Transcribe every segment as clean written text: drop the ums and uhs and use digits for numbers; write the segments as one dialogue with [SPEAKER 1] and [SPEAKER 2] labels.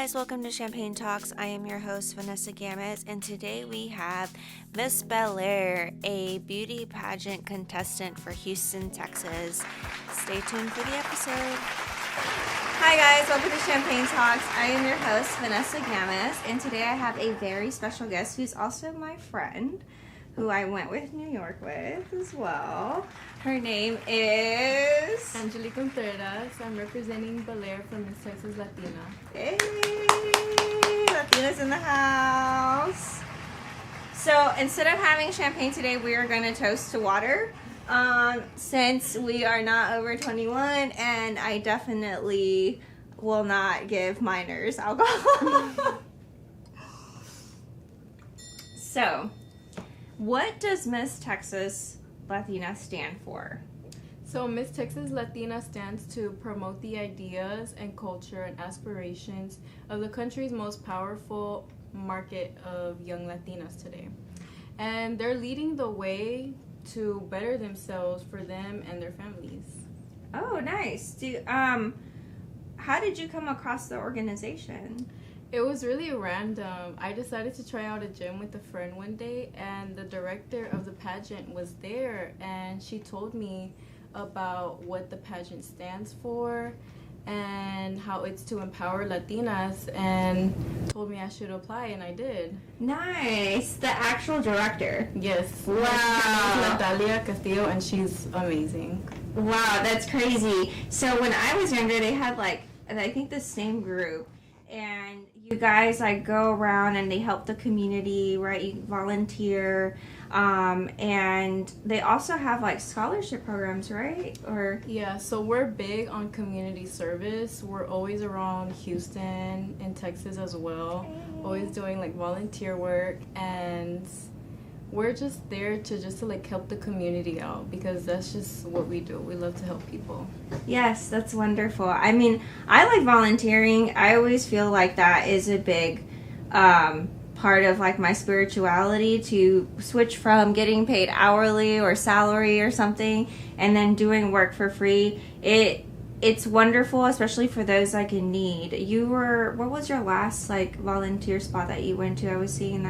[SPEAKER 1] guys, welcome to Champagne Talks. I am your host, Vanessa Gamez, and today we have Miss Belaire, a beauty pageant contestant for Houston, Texas. Stay tuned for the episode. Hi guys, welcome to Champagne Talks. I am your host, Vanessa Gamez, and today I have a very special guest who's also my friend, who I went with New York with as well. Her name is
[SPEAKER 2] Angelique Contreras. I'm representing Belaire from Miss Texas Latina.
[SPEAKER 1] Hey, Latinas in the house. So instead of having champagne today, we are going to toast to water. Since we are not over 21, and I definitely will not give minors alcohol. So, what does Miss Texas Latina stand for?
[SPEAKER 2] So Miss Texas Latina stands to promote the ideas and culture and aspirations of the country's most powerful market of young Latinas today. And they're leading the way to better themselves for them and their families.
[SPEAKER 1] Oh, nice. How did you come across the organization?
[SPEAKER 2] It was really random. I decided to try out a gym with a friend one day, and the director of the pageant was there, and she told me about what the pageant stands for and how it's to empower Latinas, and told me I should apply, and I did.
[SPEAKER 1] Nice. The actual director.
[SPEAKER 2] Yes.
[SPEAKER 1] Wow.
[SPEAKER 2] Her name is Natalia Castillo, and she's amazing.
[SPEAKER 1] Wow, that's crazy. So when I was younger, they had I think the same group, and you guys go around and they help the community, right? You volunteer, and they also have scholarship programs, right? Or
[SPEAKER 2] Yeah, so we're big on community service. We're always around Houston and Texas as well, always doing volunteer work, and we're just there to help the community out, because that's just what we do. We love to help people.
[SPEAKER 1] Yes, that's wonderful. I mean, I like volunteering. I always feel like that is a big part of my spirituality, to switch from getting paid hourly or salary or something and then doing work for free. It's wonderful, especially for those in need. What was your last volunteer spot that you went to? I was seeing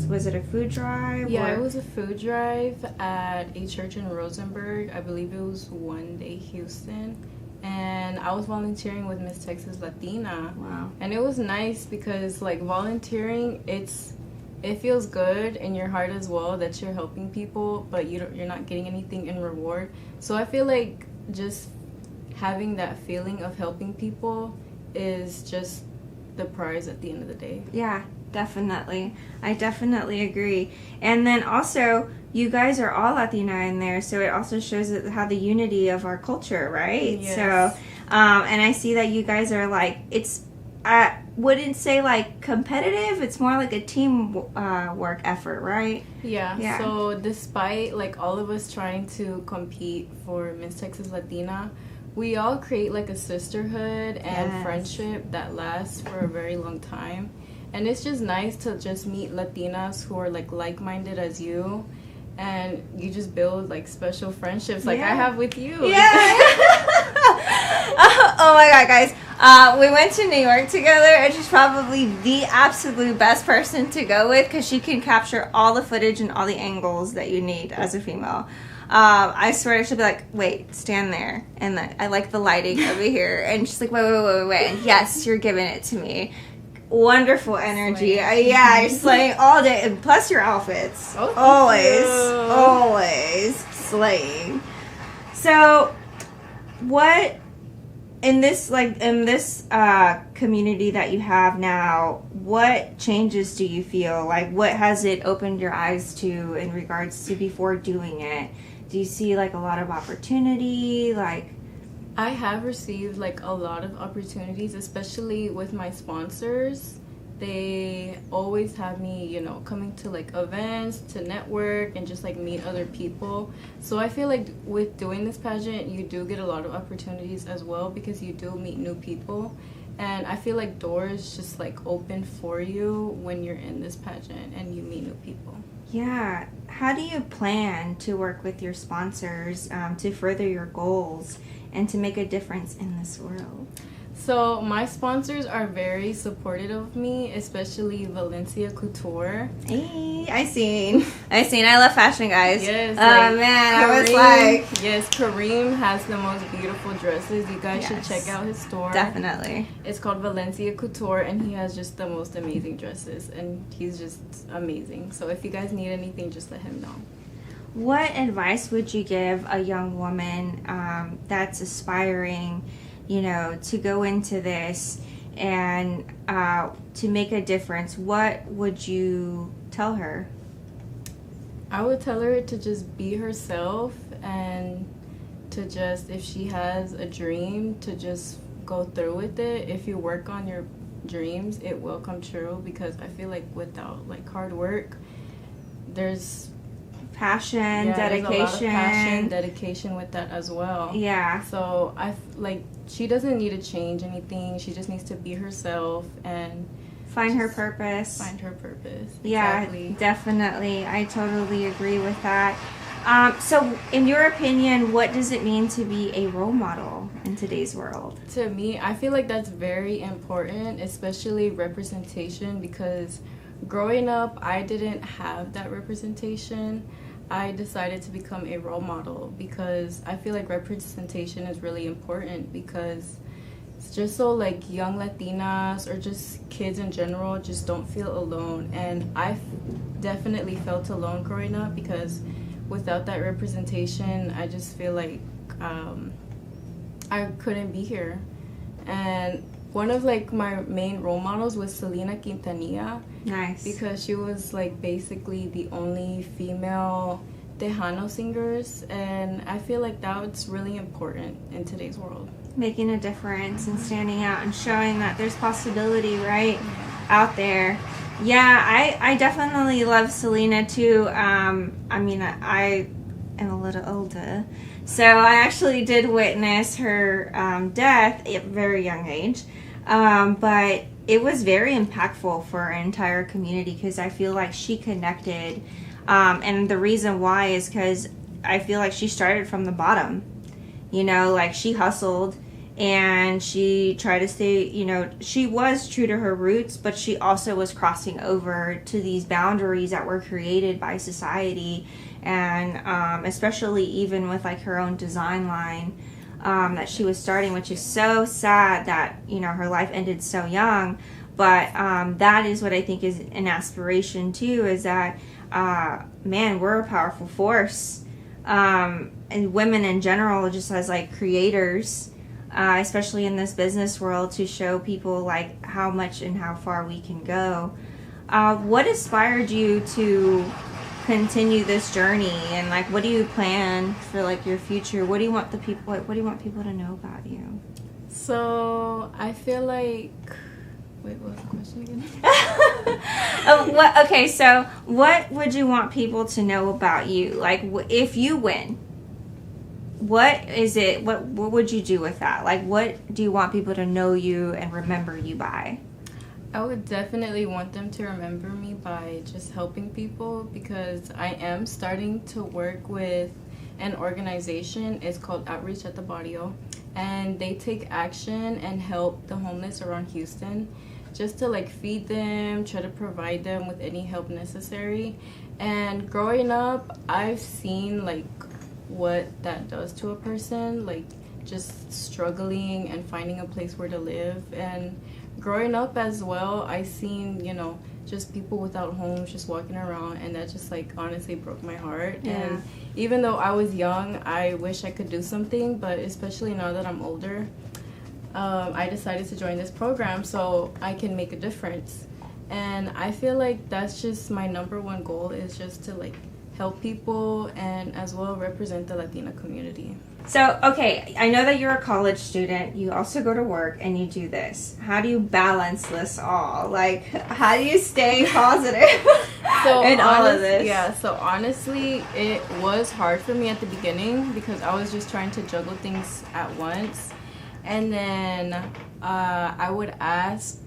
[SPEAKER 1] was it a food drive?
[SPEAKER 2] Yeah, it was a food drive at a church in Rosenberg. I believe it was One Day Houston. And I was volunteering with Miss Texas Latina.
[SPEAKER 1] Wow.
[SPEAKER 2] And it was nice because volunteering, it feels good in your heart as well that you're helping people, but you're not getting anything in reward. So I feel like just having that feeling of helping people is just the prize at the end of the day.
[SPEAKER 1] Yeah, definitely. I definitely agree. And then also, you guys are all Latina in there, so it also shows how the unity of our culture, right?
[SPEAKER 2] Yes.
[SPEAKER 1] So, and I see that you guys are I wouldn't say competitive, it's more like a team work effort, right?
[SPEAKER 2] Yeah. So despite all of us trying to compete for Miss Texas Latina, we all create a sisterhood and
[SPEAKER 1] Yes.
[SPEAKER 2] friendship that lasts for a very long time. And it's just nice to just meet Latinas who are like-minded as you, and you just build special friendships I have with you.
[SPEAKER 1] Yeah. Oh my god, guys. We went to New York together, and she's probably the absolute best person to go with, because she can capture all the footage and all the angles that you need as a female. I swear she'll be wait, stand there. And I like the lighting over here. And she's wait. And yes, you're giving it to me. Wonderful energy. You're slaying all day. And plus your outfits.
[SPEAKER 2] Oh,
[SPEAKER 1] always slaying. So, what in this community that you have now, what changes do you feel? What has it opened your eyes to in regards to before doing it? Do you see a lot of opportunity?
[SPEAKER 2] I have received a lot of opportunities, especially with my sponsors. They always have me, coming to events, to network, and just meet other people. So I feel with doing this pageant, you do get a lot of opportunities as well, because you do meet new people. And I feel doors just open for you when you're in this pageant and you meet new people.
[SPEAKER 1] Yeah. How do you plan to work with your sponsors to further your goals and to make a difference in this world?
[SPEAKER 2] So my sponsors are very supportive of me, especially Valencia Couture.
[SPEAKER 1] Hey, I seen. I love fashion, guys.
[SPEAKER 2] Yes.
[SPEAKER 1] Oh man, I was like,
[SPEAKER 2] yes, Kareem has the most beautiful dresses. You guys should check out his store.
[SPEAKER 1] Definitely.
[SPEAKER 2] It's called Valencia Couture, and he has just the most amazing dresses, and he's just amazing. So if you guys need anything, just let him know.
[SPEAKER 1] What advice would you give a young woman that's aspiring, you know, to go into this and to make a difference? What would you tell her?
[SPEAKER 2] I would tell her to just be herself and to just, if she has a dream, to just go through with it. If you work on your dreams, it will come true, because I feel like without like hard work, there's
[SPEAKER 1] Passion, dedication.
[SPEAKER 2] There's a lot of passion, dedication with that as well.
[SPEAKER 1] Yeah.
[SPEAKER 2] So she doesn't need to change anything. She just needs to be herself and
[SPEAKER 1] find her purpose.
[SPEAKER 2] Find her purpose.
[SPEAKER 1] Yeah,
[SPEAKER 2] exactly.
[SPEAKER 1] Definitely. I totally agree with that. So, in your opinion, what does it mean to be a role model in today's world?
[SPEAKER 2] To me, I feel like that's very important, especially representation, because growing up, I didn't have that representation. I decided to become a role model because I feel like representation is really important, because it's just so like young Latinas or just kids in general just don't feel alone. And I definitely felt alone growing up, because without that representation, I just feel like I couldn't be here. And one of like my main role models was Selena Quintanilla.
[SPEAKER 1] Nice.
[SPEAKER 2] Because she was like basically the only female Tejano singers, and I feel like that's really important in today's world.
[SPEAKER 1] Making a difference and standing out and showing that there's possibility right out there. Yeah, I definitely love Selena too. I mean, I am a little older, so I actually did witness her death at a very young age. But it was very impactful for our entire community, because I feel like she connected. And the reason why is because I feel like she started from the bottom. You know, like she hustled and she tried to stay, you know, she was true to her roots, but she also was crossing over to these boundaries that were created by society. And especially even with like her own design line that she was starting, which is so sad that, you know, her life ended so young. But that is what I think is an aspiration too, is that, man, we're a powerful force. And women in general, just as like creators, especially in this business world, to show people like how much and how far we can go. What inspired you to continue this journey, and like what do you plan for like your future? What do you want the people, what do you want people to know about you?
[SPEAKER 2] So I feel like, wait, what was the question again?
[SPEAKER 1] Okay, so what would you want people to know about you? Like, if you win, what is it? What would you do with that? Like, what do you want people to know you and remember you by?
[SPEAKER 2] I would definitely want them to remember me by just helping people, because I am starting to work with an organization. It's called Outreach at the Barrio, and they take action and help the homeless around Houston, just to like feed them, try to provide them with any help necessary. And growing up, I've seen like what that does to a person, like just struggling and finding a place where to live. And growing up as well, I seen, you know, just people without homes just walking around, and that just like honestly broke my heart.
[SPEAKER 1] Yeah.
[SPEAKER 2] And even though I was young, I wish I could do something, but especially now that I'm older, I decided to join this program so I can make a difference. And I feel like that's just my number one goal, is just to like help people and as well represent the Latina community.
[SPEAKER 1] So, okay, I know that you're a college student. You also go to work and you do this. How do you balance this all? Like, how do you stay positive in all of this?
[SPEAKER 2] Yeah, so honestly, it was hard for me at the beginning, because I was just trying to juggle things at once. And then I would ask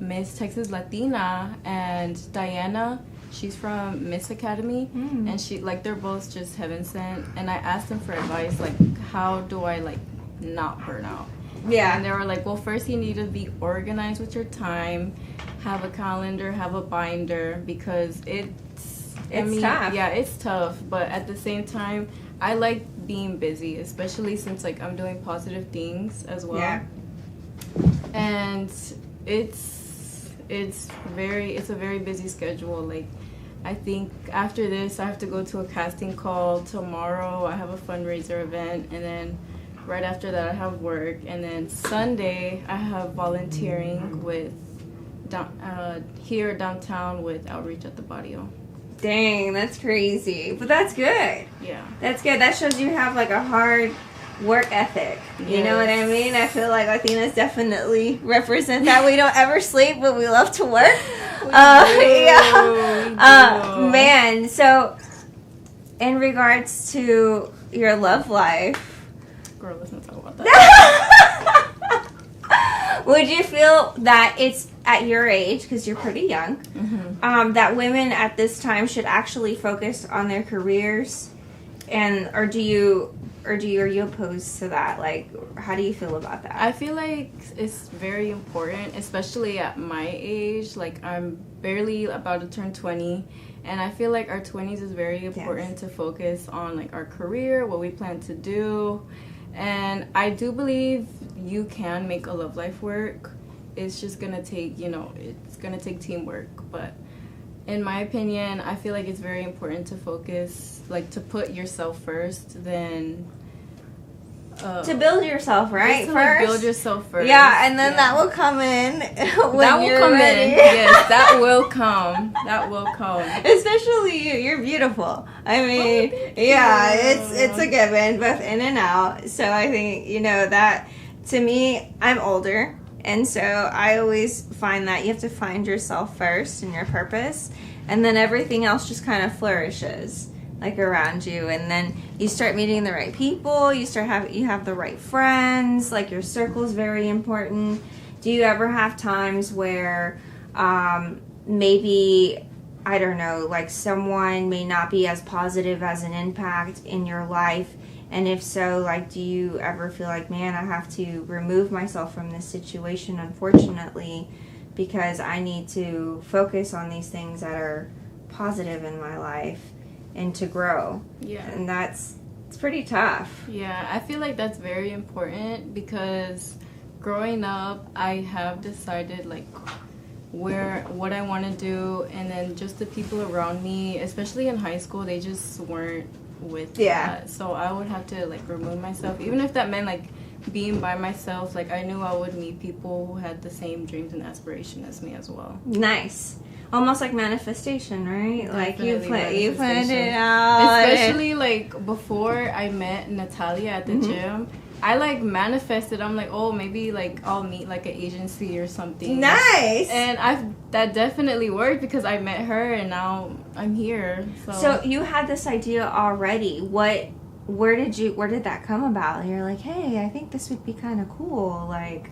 [SPEAKER 2] Miss Texas Latina and Diana. She's from Miss Academy, and she, like, they're both just heaven sent. And I asked them for advice, like, how do I like not burn out?
[SPEAKER 1] Yeah.
[SPEAKER 2] And they were like, well, first you need to be organized with your time, have a calendar, have a binder, because it's
[SPEAKER 1] tough.
[SPEAKER 2] Yeah, it's tough. But at the same time, I like being busy, especially since like I'm doing positive things as well.
[SPEAKER 1] Yeah.
[SPEAKER 2] And it's a very busy schedule. Like, I think after this I have to go to a casting call. Tomorrow I have a fundraiser event, and then right after that I have work, and then Sunday I have volunteering with here downtown with Outreach at the Barrio.
[SPEAKER 1] Dang, that's crazy. But that's good.
[SPEAKER 2] Yeah.
[SPEAKER 1] That's good. That shows you have like a hard work ethic. You know what I mean? I feel like Latinas definitely represent that. We don't ever sleep, but we love to work. Man, so in regards to your love life,
[SPEAKER 2] Girl, let's not talk about that.
[SPEAKER 1] would you feel that it's at your age, because you're pretty young, that women at this time should actually focus on their careers, and or are you opposed to that? Like, how do you feel about that?
[SPEAKER 2] I feel like it's very important, especially at my age. Like, I'm barely about to turn 20, and I feel like our 20s is very important to focus on like our career, what we plan to do. And I do believe you can make a love life work. It's just gonna take, it's gonna take teamwork. But in my opinion, I feel like it's very important to focus, like to put yourself first, then
[SPEAKER 1] to build yourself, right?
[SPEAKER 2] First.
[SPEAKER 1] Like,
[SPEAKER 2] build yourself first.
[SPEAKER 1] Yeah, and then that will come in when
[SPEAKER 2] that will
[SPEAKER 1] you're
[SPEAKER 2] come
[SPEAKER 1] ready.
[SPEAKER 2] in. Yes, that will come. That will come.
[SPEAKER 1] Especially you. You're beautiful. I mean, it's a given, both in and out. So I think, that to me, I'm older. And so I always find that you have to find yourself first and your purpose. And then everything else just kind of flourishes like around you, and then you start meeting the right people, you have the right friends, like your circle is very important. Do you ever have times where maybe, I don't know, like someone may not be as positive as an impact in your life, and if so, like, do you ever feel like, man, I have to remove myself from this situation, unfortunately, because I need to focus on these things that are positive in my life and to grow?
[SPEAKER 2] Yeah. And
[SPEAKER 1] it's pretty tough.
[SPEAKER 2] Yeah, I feel like that's very important, because growing up, I have decided like what I want to do, and then just the people around me, especially in high school, they just weren't with that. So I would have to like remove myself, even if that meant like being by myself. Like, I knew I would meet people who had the same dreams and aspiration as me as well.
[SPEAKER 1] Nice. Almost like manifestation, right?
[SPEAKER 2] Definitely
[SPEAKER 1] like you planned it out.
[SPEAKER 2] Especially like before I met Natalia at the gym, I like manifested. I'm like, oh, maybe like I'll meet like an agency or something.
[SPEAKER 1] Nice.
[SPEAKER 2] And that definitely worked, because I met her and now I'm here.
[SPEAKER 1] So you had this idea already. Where did that come about? You're like, hey, I think this would be kind of cool. Like.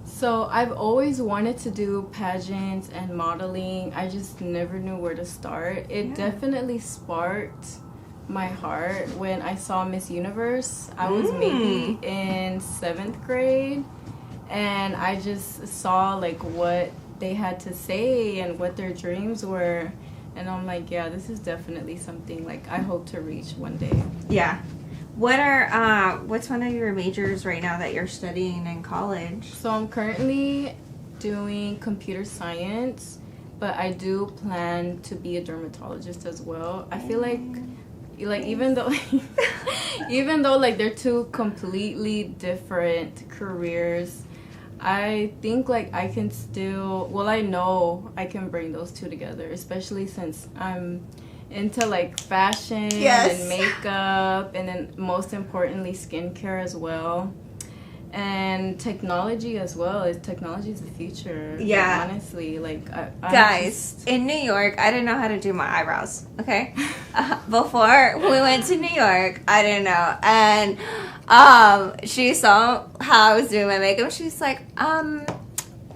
[SPEAKER 2] So I've always wanted to do pageants and modeling. I just never knew where to start. It definitely sparked my heart when I saw Miss Universe. I was maybe in 7th grade, and I just saw like what they had to say and what their dreams were, and I'm like, yeah, this is definitely something like I hope to reach one day.
[SPEAKER 1] Yeah. What's one of your majors right now that you're studying in college?
[SPEAKER 2] So I'm currently doing computer science, but I do plan to be a dermatologist as well. I feel like even though like they're two completely different careers, I think like I can still, I know I can bring those two together, especially since I'm into like fashion and makeup, and then most importantly skincare as well, and technology as well. Technology is the future.
[SPEAKER 1] Yeah,
[SPEAKER 2] like, honestly, like
[SPEAKER 1] guys, in New York, I didn't know how to do my eyebrows. Okay, before we went to New York, I didn't know, and she saw how I was doing my makeup. She's like,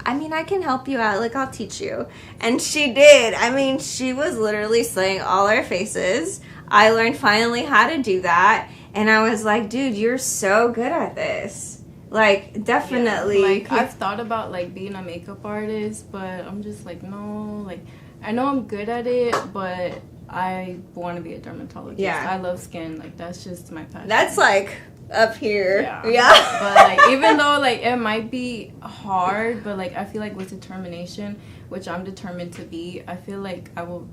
[SPEAKER 1] I mean, I can help you out. Like, I'll teach you. And she did. I mean, she was literally slaying all our faces. I learned finally how to do that. And I was like, dude, you're so good at this. Like, definitely.
[SPEAKER 2] Yeah. Like, I've thought about, like, being a makeup artist, but I'm just like, no. Like, I know I'm good at it, but I want to be a dermatologist.
[SPEAKER 1] Yeah.
[SPEAKER 2] I love skin. Like, that's just my passion.
[SPEAKER 1] That's, like, up here.
[SPEAKER 2] Yeah. But, like, even though, like, it might be hard, but, like, I feel like with determination, which I'm determined to be, I feel like I will...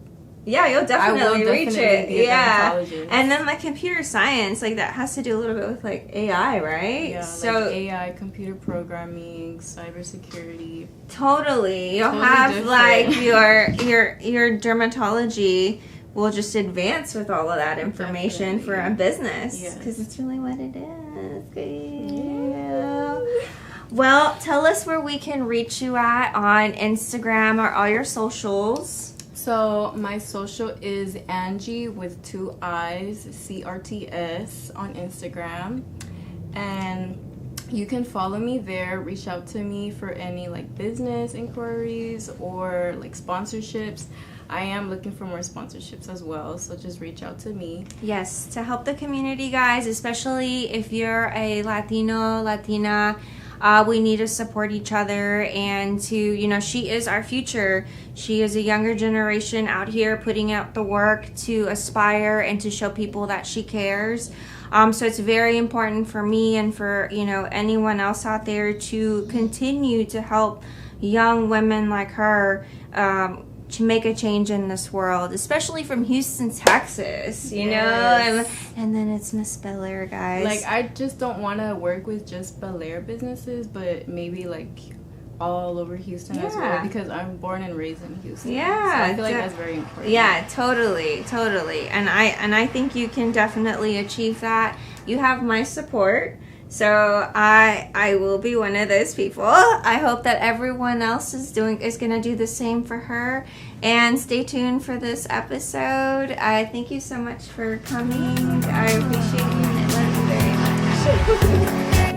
[SPEAKER 1] Yeah, you'll definitely reach it.
[SPEAKER 2] Be a
[SPEAKER 1] Yeah.
[SPEAKER 2] dermatologist.
[SPEAKER 1] And then, like, computer science, like, that has to do a little bit with, like, AI, right?
[SPEAKER 2] Yeah,
[SPEAKER 1] so
[SPEAKER 2] like AI, computer programming, cybersecurity.
[SPEAKER 1] Totally. You'll
[SPEAKER 2] Totally
[SPEAKER 1] have,
[SPEAKER 2] different.
[SPEAKER 1] like, your dermatology will just advance with all of that information
[SPEAKER 2] Definitely.
[SPEAKER 1] for a business.
[SPEAKER 2] Yes.
[SPEAKER 1] Because it's really what it is. Yeah. Well, tell us where we can reach you at on Instagram or all your socials.
[SPEAKER 2] So my social is Angie with 2 I's, CRTS on Instagram. And you can follow me there, reach out to me for any like business inquiries or like sponsorships. I am looking for more sponsorships as well, so just reach out to me.
[SPEAKER 1] Yes, to help the community, guys, especially if you're a Latino, Latina. We need to support each other and to, you know, she is our future. She is a younger generation out here putting out the work to aspire and to show people that she cares. So it's very important for me and for, you know, anyone else out there to continue to help young women like her to make a change in this world, especially from Houston, Texas, you know? And then it's Miss Belair, guys.
[SPEAKER 2] Like, I just don't want to work with just Belair businesses, but maybe, like, all over Houston as well, because I'm born and raised in Houston.
[SPEAKER 1] Yeah.
[SPEAKER 2] So I feel like that's very important.
[SPEAKER 1] Yeah, totally. And I think you can definitely achieve that. You have my support. So I will be one of those people. I hope that everyone else is gonna do the same for her. And stay tuned for this episode. I thank you so much for coming. I appreciate you and I love you very much.